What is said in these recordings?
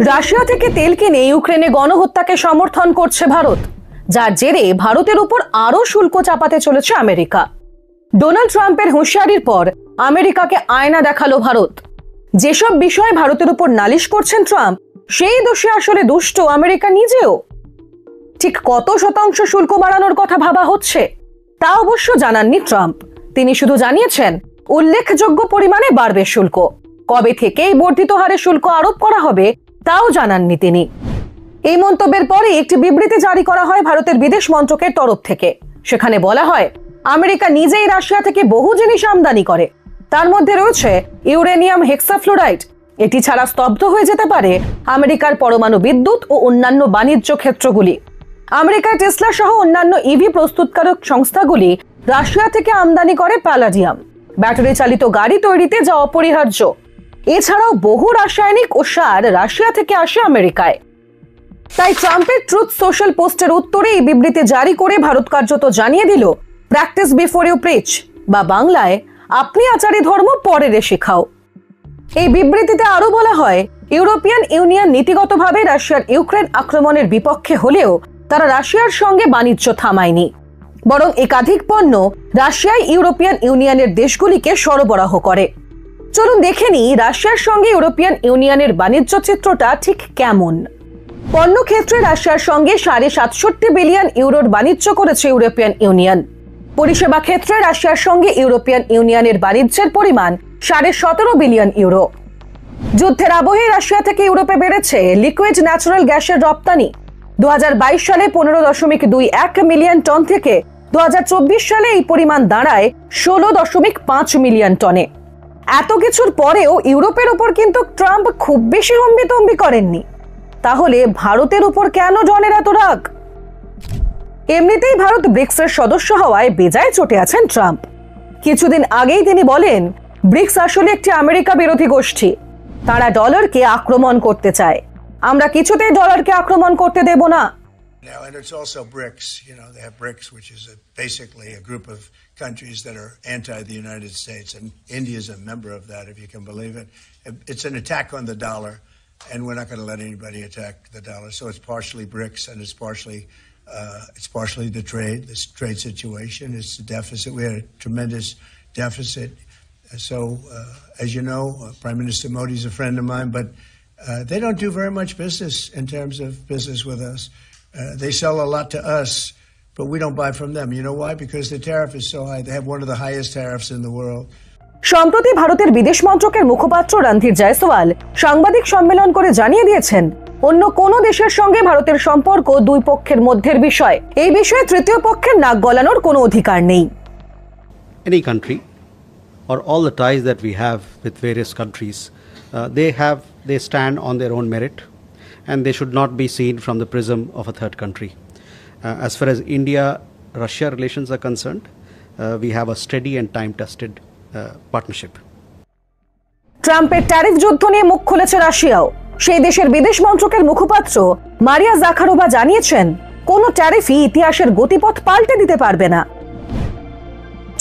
Russia থেকে তেল কিনে ইউক্রেনে গণহত্যাকে সমর্থন করছে ভারত, যার জেরে ভারতের উপর আরও শুল্ক চাপাতে চলেছে আমেরিকা। ডোনাল্ড ট্রাম্পের হুঁশিয়ারির পর আমেরিকাকে আয়না দেখালো ভারত। যেসব বিষয়ে ভারতের উপর নালিশ করছেন ট্রাম্প, সেই দোষে আসলে দুষ্ট আমেরিকা নিজেও। ঠিক কত শতাংশ শুল্ক বাড়ানোর কথা ভাবা হচ্ছে তা অবশ্য জানাননি ট্রাম্প। তিনি শুধু জানিয়েছেন উল্লেখযোগ্য পরিমাণে বাড়বে শুল্ক। কবে থেকে এই বর্ধিত হারে শুল্ক আরোপ করা হবে তাও জানাননি তিনি। এই মন্তব্যের পরে একটি বিবৃতি জারি করা হয় ভারতের বিদেশ মন্ত্রকের তরফ থেকে। সেখানে বলা হয়, আমেরিকা নিজেই রাশিয়া থেকে বহু জিনিস আমদানি করে, তার মধ্যে রয়েছে ইউরেনিয়াম হেক্সাফ্লোরাইড। এটি ছাড়া স্তব্ধ হয়ে যেতে পারে আমেরিকার পরমাণু বিদ্যুৎ ও অন্যান্য বাণিজ্য ক্ষেত্রগুলি। আমেরিকার টেসলা সহ অন্যান্য ইভি প্রস্তুতকারক সংস্থাগুলি রাশিয়া থেকে আমদানি করে প্যালাডিয়াম, ব্যাটারি চালিত গাড়ি তৈরিতে যা অপরিহার্য। এছাড়াও বহু রাসায়নিক ও সার রাশিয়া থেকে আসে আমেরিকায়। তাই ট্রাম্পের ট্রুথ সোশ্যাল পোস্টের উত্তরে এই বিবৃতি জারি করে ভারত কার্যত জানিয়ে দিল, প্র্যাকটিস বিফোর ইউ প্রিচ, বা বাংলায় আপনি আচারী ধর্ম পরে শেখাও। এই বিবৃতিতে আরো বলা হয়, ইউরোপিয়ান ইউনিয়ন নীতিগতভাবে রাশিয়ার ইউক্রেন আক্রমণের বিপক্ষে হলেও তারা রাশিয়ার সঙ্গে বাণিজ্য থামায়নি, বরং একাধিক পণ্য রাশিয়ায় ইউরোপিয়ান ইউনিয়নের দেশগুলিকে সরবরাহ করে। চলুন দেখে নিই রাশিয়ার সঙ্গে ইউরোপিয়ান ইউনিয়নের বাণিজ্য চিত্রটা ঠিক কেমন। পণ্য ক্ষেত্রে রাশিয়ার সঙ্গে ৬৭৭ বিলিয়ন ইউরোর বাণিজ্য করেছে ইউরোপিয়ান ইউনিয়ন। পরিষেবা ক্ষেত্রে রাশিয়ার সঙ্গে ইউরোপিয়ান ইউনিয়নের বাণিজ্যের পরিমাণ ১৭.৫ বিলিয়ন ইউরো। যুদ্ধের আবহে রাশিয়া থেকে ইউরোপে বেড়েছে লিকুইড ন্যাচারাল গ্যাসের রপ্তানি। ২০২২ সালে ১৫.২১ মিলিয়ন টন থেকে ২০২৪ সালে এই পরিমাণ দাঁড়ায় ১৬.৫ মিলিয়ন টনে। এত কিছুর পরেও ইউরোপের উপর কিন্তু ট্রাম্প খুব বেশি হম্বিতম্বি করেননি। তাহলে ভারতের উপর কেন জনের এত রাগ? এমনিতেই ভারত ব্রিক্সের সদস্য হওয়ায় বেজায় চটে আছেন ট্রাম্প। কিছুদিন আগেই তিনি বলেন, ব্রিক্স আসলে একটি আমেরিকা বিরোধী গোষ্ঠী, তারা ডলারকে আক্রমণ করতে চায়, আমরা কিছুতেই ডলারকে আক্রমণ করতে দেব না। Now, and it's also BRICS. They have BRICS, which is basically a group of countries that are anti the United States, and India is a member of that, if you can believe it. It's an attack on the dollar, and we're not going to let anybody attack the dollar. So it's partially BRICS, and it's partially the trade. This trade situation, it's the deficit. We had a tremendous deficit. So, as you know, Prime Minister Modi is a friend of mine, but they don't do very much business in terms of business with us. They sell a lot to us, but we don't buy from them. You know why? Because the tariff is so high. They have one of the highest tariffs in the world. সম্প্রতি ভারতের বিদেশ মন্ত্রকের মুখপাত্র রণধীর জয়সওয়াল সাংবাদিক সম্মেলন করে জানিয়ে দিয়েছেন, অন্য কোন দেশের সঙ্গে ভারতের সম্পর্ক দুই পক্ষের মধ্যের বিষয়। এই বিষয়ে তৃতীয় পক্ষের নাক গলানোর কোনো অধিকার নেই। Any country or all the ties that we have with various countries, they stand on their own merit, and they should not be seen from the prism of a third country. As far as India-Russia relations are concerned, we have a steady and time-tested partnership. ট্রাম্পের tariff যুদ্ধ নিয়ে মুখ খুলেছে রাশিয়াও। সেই দেশের বিদেশ মন্ত্রকের মুখপাত্র মারিয়া জাখারোভা জানিয়েছেন, কোনো ট্যারিফই ইতিহাসের গতিপথ পাল্টে দিতে পারবে না।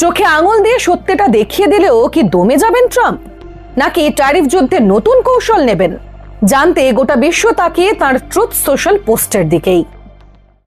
চোখে আঙুল দিয়ে সত্যিটা দেখিয়ে দিলেও কি দমে যাবেন ট্রাম্প, নাকি ট্যারিফ যুদ্ধের নতুন কৌশল নেবেন? জানতে গোটা বিশ্ব তাকিয়ে তাঁর ট্রুথ সোশ্যাল পোস্টের দিকেই।